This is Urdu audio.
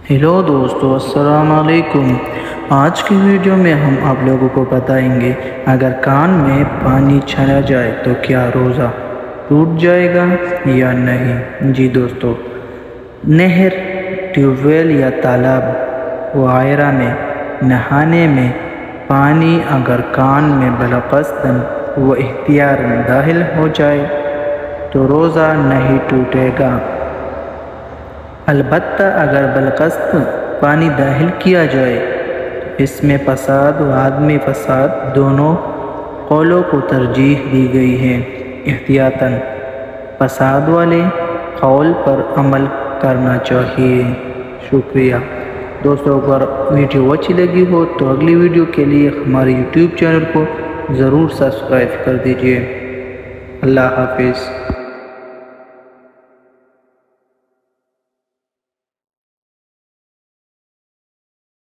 ہیلو دوستو، السلام علیکم۔ آج کی ویڈیو میں ہم آپ لوگوں کو بتائیں گے اگر کان میں پانی چلا جائے تو کیا روزہ ٹوٹ جائے گا یا نہیں۔ جی دوستو، نہر، ٹیوب ویل یا تالاب وغیرہ میں نہانے میں پانی اگر کان میں بلا قصداً و اختیاراً داخل ہو جائے تو روزہ نہیں ٹوٹے گا۔ البتہ اگر بالقصد پانی داخل کیا جائے تو اس میں فساد و عدم فساد دونوں قولوں کو ترجیح دی گئی ہے۔ احتیاطاً فساد والے قول پر عمل کرنا چاہیے۔ شکریہ دوستوں، اگر ویڈیو اچھی لگی ہو تو اگلی ویڈیو کے لیے ہمارے یوٹیوب چینل کو ضرور سبسکرائب کر دیجیے۔ اللہ حافظ۔